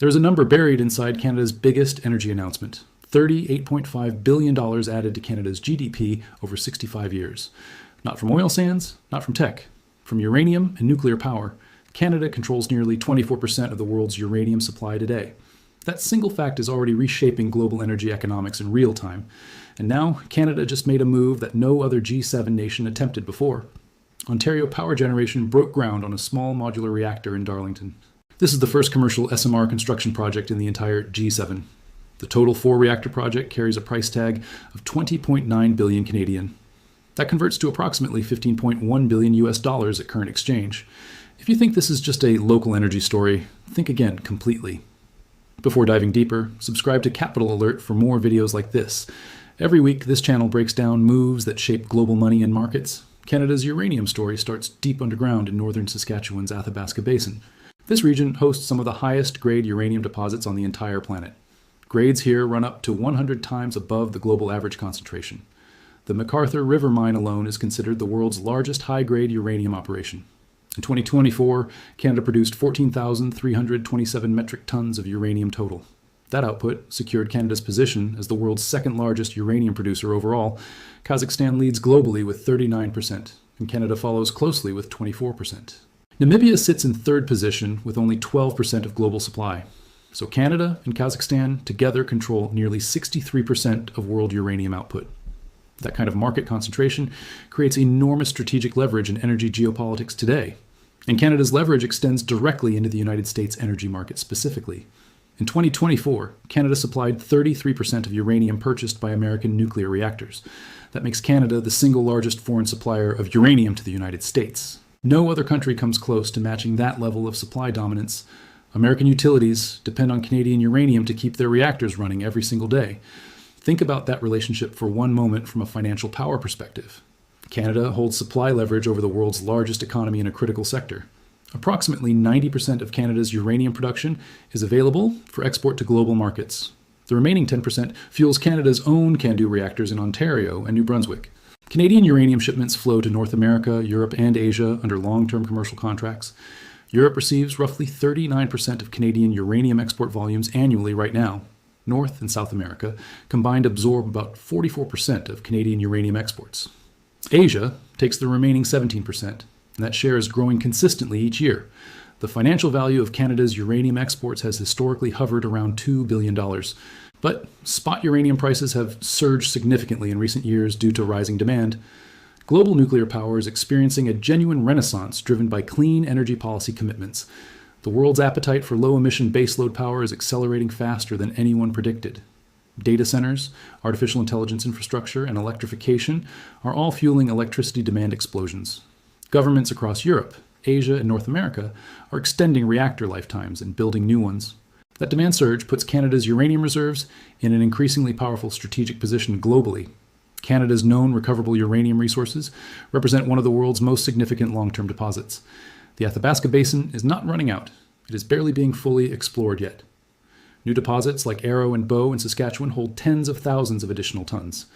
There's a number buried inside Canada's biggest energy announcement: $38.5 billion added to Canada's GDP over 65 years. Not from oil sands, not from tech. From uranium and nuclear power, Canada controls nearly 24% of the world's uranium supply today. That single fact is already reshaping global energy economics in real time. And now, Canada just made a move that no other G7 nation attempted before. Ontario Power Generation broke ground on a small modular reactor in Darlington. This is the first commercial SMR construction project in the entire G7. The total 4-reactor project carries a price tag of 20.9 billion Canadian. That converts to approximately 15.1 billion US dollars at current exchange. If you think this is just a local energy story, think again completely. Before diving deeper, subscribe to Capital Alert for more videos like this. Every week, this channel breaks down moves that shape global money and markets. Canada's uranium story starts deep underground in northern Saskatchewan's Athabasca Basin. This region hosts some of the highest grade uranium deposits on the entire planet. Grades here run up to 100 times above the global average concentration. The McArthur River Mine alone is considered the world's largest high-grade uranium operation. In 2024, Canada produced 14,327 metric tons of uranium total. That output secured Canada's position as the world's second-largest uranium producer overall. Kazakhstan leads globally with 39%, and Canada follows closely with 24%. Namibia sits in third position with only 12% of global supply. So Canada and Kazakhstan together control nearly 63% of world uranium output. That kind of market concentration creates enormous strategic leverage in energy geopolitics today. And Canada's leverage extends directly into the United States energy market specifically. In 2024, Canada supplied 33% of uranium purchased by American nuclear reactors. That makes Canada the single largest foreign supplier of uranium to the United States. No other country comes close to matching that level of supply dominance. American utilities depend on Canadian uranium to keep their reactors running every single day. Think about that relationship for one moment from a financial power perspective. Canada holds supply leverage over the world's largest economy in a critical sector. Approximately 90% of Canada's uranium production is available for export to global markets. The remaining 10% fuels Canada's own CANDU reactors in Ontario and New Brunswick. Canadian uranium shipments flow to North America, Europe, and Asia under long-term commercial contracts. Europe receives roughly 39% of Canadian uranium export volumes annually right now. North and South America combined absorb about 44% of Canadian uranium exports. Asia takes the remaining 17%, and that share is growing consistently each year. The financial value of Canada's uranium exports has historically hovered around $2 billion. But spot uranium prices have surged significantly in recent years due to rising demand. Global nuclear power is experiencing a genuine renaissance driven by clean energy policy commitments. The world's appetite for low-emission baseload power is accelerating faster than anyone predicted. Data centers, artificial intelligence infrastructure, and electrification are all fueling electricity demand explosions. Governments across Europe, Asia, and North America are extending reactor lifetimes and building new ones. That demand surge puts Canada's uranium reserves in an increasingly powerful strategic position globally. Canada's known recoverable uranium resources represent one of the world's most significant long-term deposits. The Athabasca Basin is not running out. It is barely being fully explored yet. New deposits like Arrow and Bow in Saskatchewan hold tens of thousands of additional tons.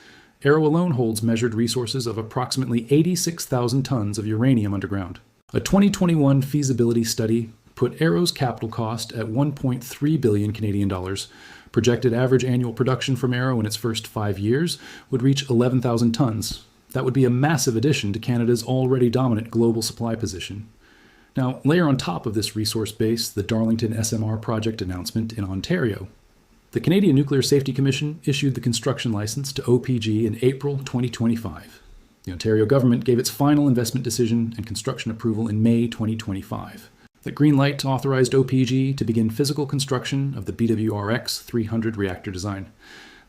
Arrow alone holds measured resources of approximately 86,000 tons of uranium underground. A 2021 feasibility study put Arrow's capital cost at 1.3 billion Canadian dollars. Projected average annual production from Arrow in its first 5 years would reach 11,000 tons. That would be a massive addition to Canada's already dominant global supply position. Now, layer on top of this resource base the Darlington SMR project announcement in Ontario. The Canadian Nuclear Safety Commission issued the construction license to OPG in April 2025. The Ontario government gave its final investment decision and construction approval in May 2025. That green light authorized OPG to begin physical construction of the BWRX-300 reactor design.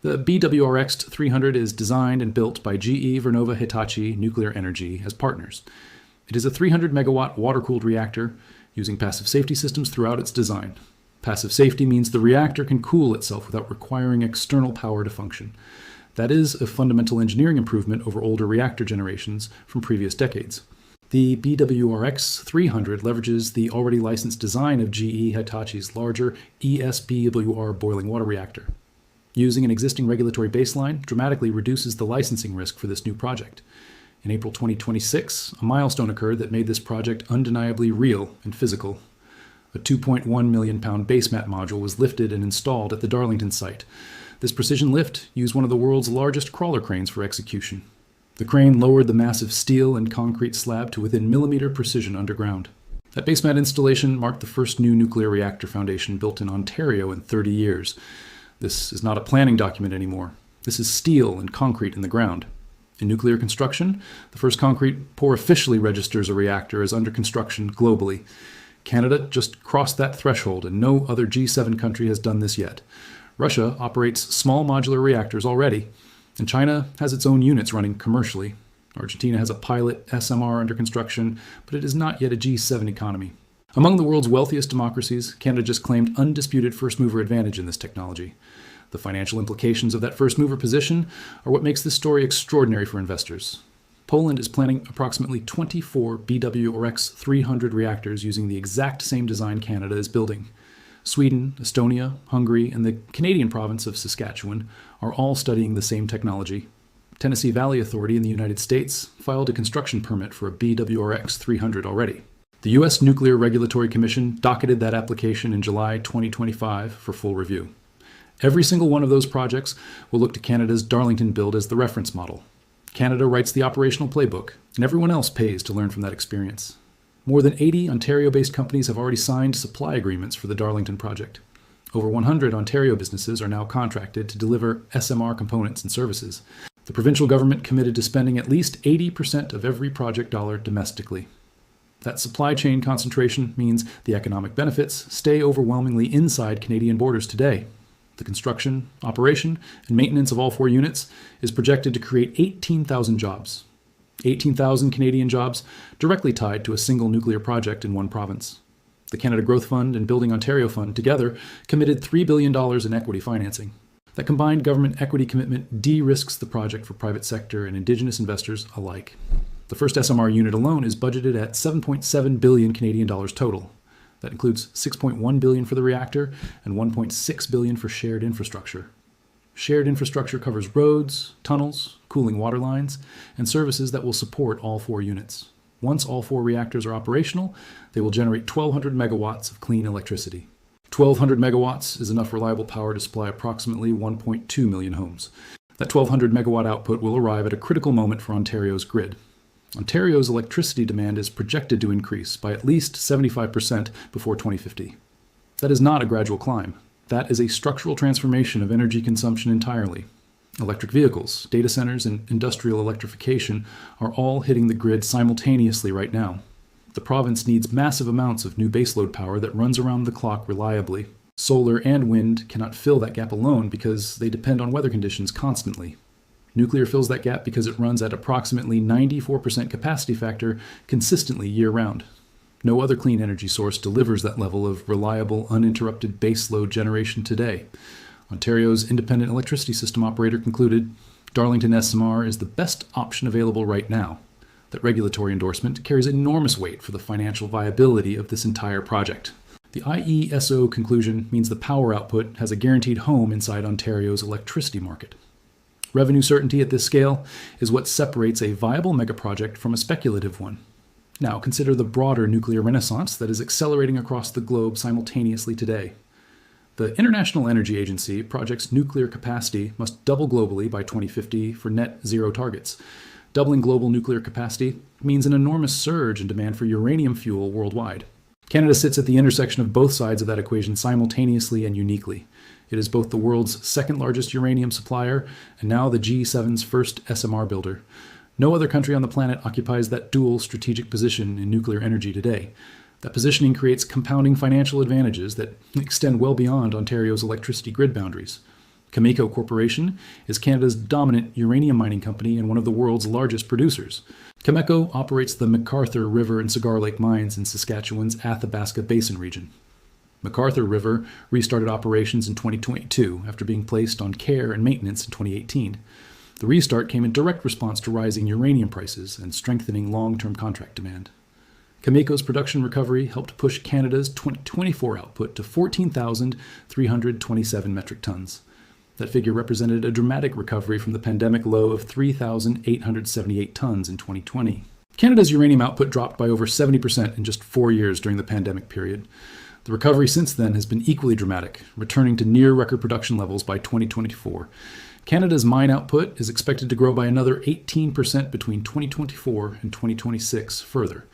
The BWRX-300 is designed and built by GE Vernova Hitachi Nuclear Energy as partners. It is a 300-megawatt water-cooled reactor using passive safety systems throughout its design. Passive safety means the reactor can cool itself without requiring external power to function. That is a fundamental engineering improvement over older reactor generations from previous decades. The BWRX-300 leverages the already licensed design of GE Hitachi's larger ESBWR boiling water reactor. Using an existing regulatory baseline dramatically reduces the licensing risk for this new project. In April 2026, a milestone occurred that made this project undeniably real and physical. A 2.1 million pound basemat module was lifted and installed at the Darlington site. This precision lift used one of the world's largest crawler cranes for execution. The crane lowered the massive steel and concrete slab to within millimeter precision underground. That basemat installation marked the first new nuclear reactor foundation built in Ontario in 30 years. This is not a planning document anymore. This is steel and concrete in the ground. In nuclear construction, the first concrete pour officially registers a reactor as under construction globally. Canada just crossed that threshold, and no other G7 country has done this yet. Russia operates small modular reactors already, and China has its own units running commercially. Argentina has a pilot SMR under construction, but it is not yet a G7 economy. Among the world's wealthiest democracies, Canada just claimed undisputed first-mover advantage in this technology. The financial implications of that first-mover position are what makes this story extraordinary for investors. Poland is planning approximately 24 BWRX-300 reactors using the exact same design Canada is building. Sweden, Estonia, Hungary, and the Canadian province of Saskatchewan are all studying the same technology. Tennessee Valley Authority in the United States filed a construction permit for a BWRX-300 already. The U.S. Nuclear Regulatory Commission docketed that application in July 2025 for full review. Every single one of those projects will look to Canada's Darlington build as the reference model. Canada writes the operational playbook, and everyone else pays to learn from that experience. More than 80 Ontario-based companies have already signed supply agreements for the Darlington project. Over 100 Ontario businesses are now contracted to deliver SMR components and services. The provincial government committed to spending at least 80% of every project dollar domestically. That supply chain concentration means the economic benefits stay overwhelmingly inside Canadian borders today. The construction, operation, and maintenance of all 4 units is projected to create 18,000 jobs. 18,000 Canadian jobs directly tied to a single nuclear project in one province. The Canada Growth Fund and Building Ontario Fund together committed $3 billion in equity financing. That combined government equity commitment de-risks the project for private sector and Indigenous investors alike. The first SMR unit alone is budgeted at 7.7 billion Canadian dollars total. That includes 6.1 billion for the reactor and 1.6 billion for shared infrastructure. Shared infrastructure covers roads, tunnels, cooling water lines, and services that will support all 4 units. Once all 4 reactors are operational, they will generate 1,200 megawatts of clean electricity. 1,200 megawatts is enough reliable power to supply approximately 1.2 million homes. That 1,200 megawatt output will arrive at a critical moment for Ontario's grid. Ontario's electricity demand is projected to increase by at least 75% before 2050. That is not a gradual climb. That is a structural transformation of energy consumption entirely. Electric vehicles, data centers, and industrial electrification are all hitting the grid simultaneously right now. The province needs massive amounts of new baseload power that runs around the clock reliably. Solar and wind cannot fill that gap alone because they depend on weather conditions constantly. Nuclear fills that gap because it runs at approximately 94% capacity factor consistently year-round. No other clean energy source delivers that level of reliable, uninterrupted baseload generation today. Ontario's independent electricity system operator concluded, Darlington SMR is the best option available right now. That regulatory endorsement carries enormous weight for the financial viability of this entire project. The IESO conclusion means the power output has a guaranteed home inside Ontario's electricity market. Revenue certainty at this scale is what separates a viable megaproject from a speculative one. Now consider the broader nuclear renaissance that is accelerating across the globe simultaneously today. The International Energy Agency projects nuclear capacity must double globally by 2050 for net zero targets. Doubling global nuclear capacity means an enormous surge in demand for uranium fuel worldwide. Canada sits at the intersection of both sides of that equation simultaneously and uniquely. It is both the world's second largest uranium supplier and now the G7's first SMR builder. No other country on the planet occupies that dual strategic position in nuclear energy today. That positioning creates compounding financial advantages that extend well beyond Ontario's electricity grid boundaries. Cameco Corporation is Canada's dominant uranium mining company and one of the world's largest producers. Cameco operates the McArthur River and Cigar Lake mines in Saskatchewan's Athabasca Basin region. McArthur River restarted operations in 2022 after being placed on care and maintenance in 2018. The restart came in direct response to rising uranium prices and strengthening long-term contract demand. Cameco's production recovery helped push Canada's 2024 output to 14,327 metric tons. That figure represented a dramatic recovery from the pandemic low of 3,878 tons in 2020. Canada's uranium output dropped by over 70% in just 4 years during the pandemic period. The recovery since then has been equally dramatic, returning to near record production levels by 2024. Canada's mine output is expected to grow by another 18% between 2024 and 2026 further.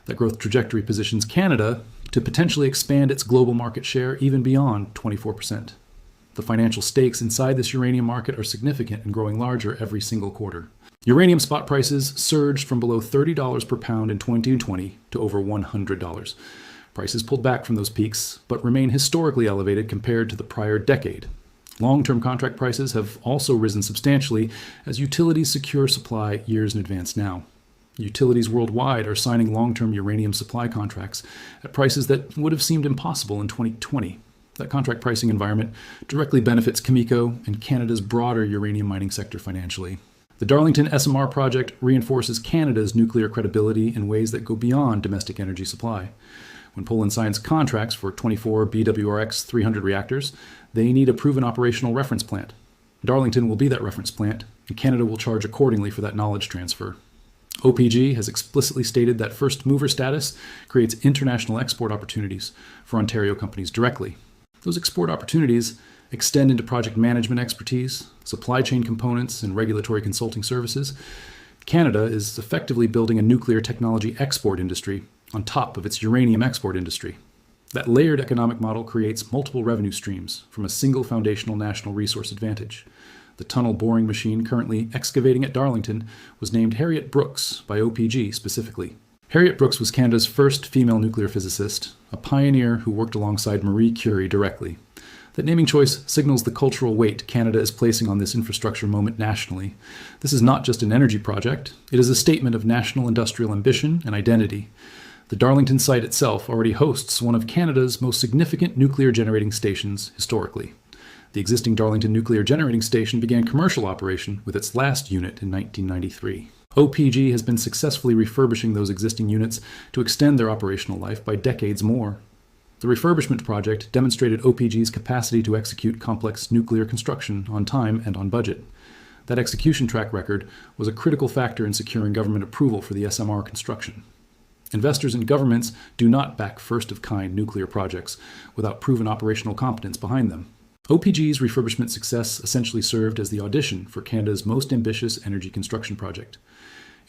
That growth trajectory positions Canada to potentially expand its global market share even beyond 24%. The financial stakes inside this uranium market are significant and growing larger every single quarter. Uranium spot prices surged from below $30 per pound in 2020 to over $100. Prices pulled back from those peaks, but remain historically elevated compared to the prior decade. Long-term contract prices have also risen substantially as utilities secure supply years in advance now. Utilities worldwide are signing long-term uranium supply contracts at prices that would have seemed impossible in 2020. That contract pricing environment directly benefits Cameco and Canada's broader uranium mining sector financially. The Darlington SMR project reinforces Canada's nuclear credibility in ways that go beyond domestic energy supply. When Poland signs contracts for 24 BWRX 300 reactors, they need a proven operational reference plant. Darlington will be that reference plant, and Canada will charge accordingly for that knowledge transfer. OPG has explicitly stated that first mover status creates international export opportunities for Ontario companies directly. Those export opportunities extend into project management expertise, supply chain components, and regulatory consulting services. Canada is effectively building a nuclear technology export industry on top of its uranium export industry. That layered economic model creates multiple revenue streams from a single foundational national resource advantage. The tunnel boring machine currently excavating at Darlington was named Harriet Brooks by OPG specifically. Harriet Brooks was Canada's first female nuclear physicist, a pioneer who worked alongside Marie Curie directly. That naming choice signals the cultural weight Canada is placing on this infrastructure moment nationally. This is not just an energy project, it is a statement of national industrial ambition and identity. The Darlington site itself already hosts one of Canada's most significant nuclear generating stations historically. The existing Darlington Nuclear Generating Station began commercial operation with its last unit in 1993. OPG has been successfully refurbishing those existing units to extend their operational life by decades more. The refurbishment project demonstrated OPG's capacity to execute complex nuclear construction on time and on budget. That execution track record was a critical factor in securing government approval for the SMR construction. Investors and governments do not back first-of-kind nuclear projects without proven operational competence behind them. OPG's refurbishment success essentially served as the audition for Canada's most ambitious energy construction project.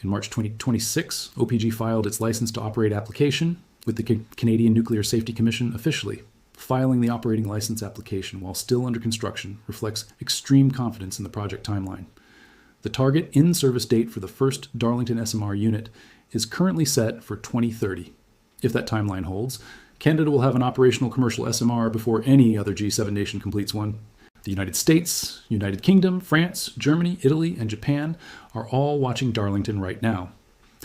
In March 2026, OPG filed its license to operate application with the Canadian Nuclear Safety Commission officially. Filing the operating license application while still under construction reflects extreme confidence in the project timeline. The target in-service date for the first Darlington SMR unit is currently set for 2030. If that timeline holds, Canada will have an operational commercial SMR before any other G7 nation completes one. The United States, United Kingdom, France, Germany, Italy, and Japan are all watching Darlington right now.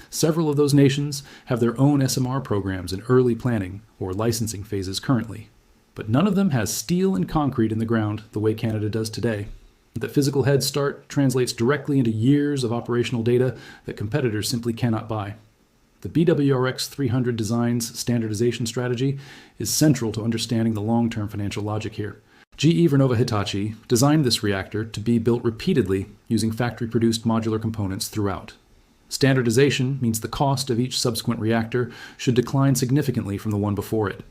Several of those nations have their own SMR programs in early planning or licensing phases currently, but none of them has steel and concrete in the ground the way Canada does today. That physical head start translates directly into years of operational data that competitors simply cannot buy. The BWRX 300 design's standardization strategy is central to understanding the long-term financial logic here. GE Vernova Hitachi designed this reactor to be built repeatedly using factory-produced modular components throughout. Standardization means the cost of each subsequent reactor should decline significantly from the one before it.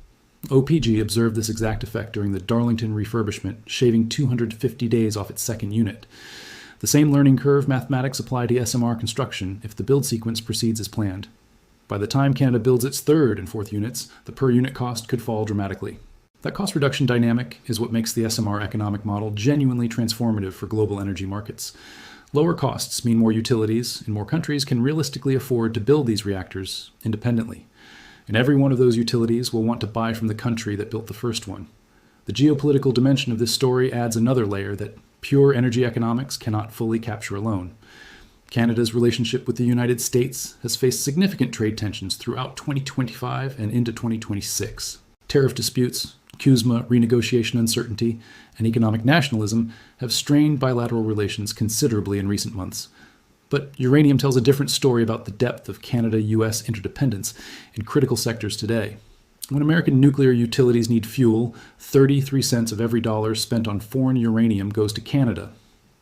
OPG observed this exact effect during the Darlington refurbishment, shaving 250 days off its second unit. The same learning curve mathematics apply to SMR construction if the build sequence proceeds as planned. By the time Canada builds its third and fourth units, the per unit cost could fall dramatically. That cost reduction dynamic is what makes the SMR economic model genuinely transformative for global energy markets. Lower costs mean more utilities, and more countries can realistically afford to build these reactors independently. And every one of those utilities will want to buy from the country that built the first one. The geopolitical dimension of this story adds another layer that pure energy economics cannot fully capture alone. Canada's relationship with the United States has faced significant trade tensions throughout 2025 and into 2026. Tariff disputes, CUSMA renegotiation uncertainty, and economic nationalism have strained bilateral relations considerably in recent months. But uranium tells a different story about the depth of Canada-US interdependence in critical sectors today. When American nuclear utilities need fuel, 33 cents of every dollar spent on foreign uranium goes to Canada.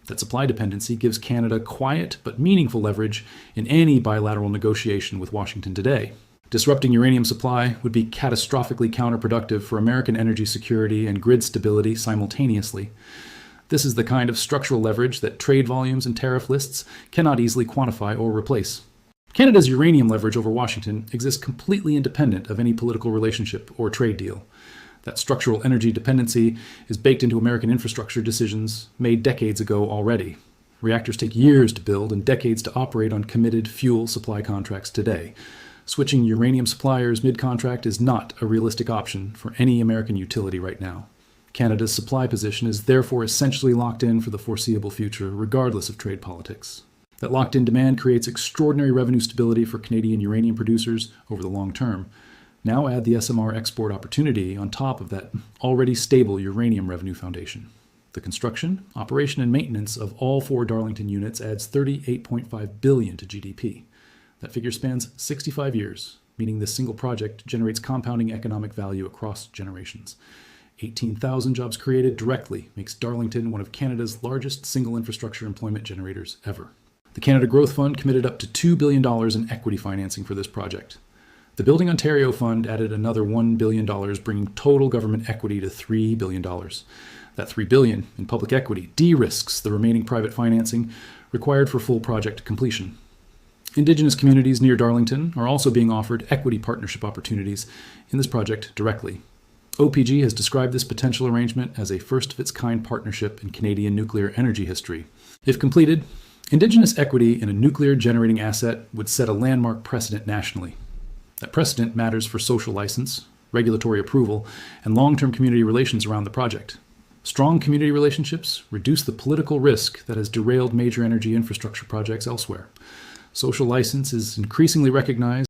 That supply dependency gives Canada quiet but meaningful leverage in any bilateral negotiation with Washington today. Disrupting uranium supply would be catastrophically counterproductive for American energy security and grid stability simultaneously. This is the kind of structural leverage that trade volumes and tariff lists cannot easily quantify or replace. Canada's uranium leverage over Washington exists completely independent of any political relationship or trade deal. That structural energy dependency is baked into American infrastructure decisions made decades ago already. Reactors take years to build and decades to operate on committed fuel supply contracts today. Switching uranium suppliers mid-contract is not a realistic option for any American utility right now. Canada's supply position is therefore essentially locked in for the foreseeable future, regardless of trade politics. That locked-in demand creates extraordinary revenue stability for Canadian uranium producers over the long term. Now add the SMR export opportunity on top of that already stable uranium revenue foundation. The construction, operation, and maintenance of all 4 Darlington units adds $38.5 billion to GDP. That figure spans 65 years, meaning this single project generates compounding economic value across generations. 18,000 jobs created directly makes Darlington one of Canada's largest single infrastructure employment generators ever. The Canada Growth Fund committed up to $2 billion in equity financing for this project. The Building Ontario Fund added another $1 billion, bringing total government equity to $3 billion. That $3 billion in public equity de-risks the remaining private financing required for full project completion. Indigenous communities near Darlington are also being offered equity partnership opportunities in this project directly. OPG has described this potential arrangement as a first-of-its-kind partnership in Canadian nuclear energy history. If completed, Indigenous equity in a nuclear generating asset would set a landmark precedent nationally. That precedent matters for social license, regulatory approval, and long-term community relations around the project. Strong community relationships reduce the political risk that has derailed major energy infrastructure projects elsewhere. Social license is increasingly recognized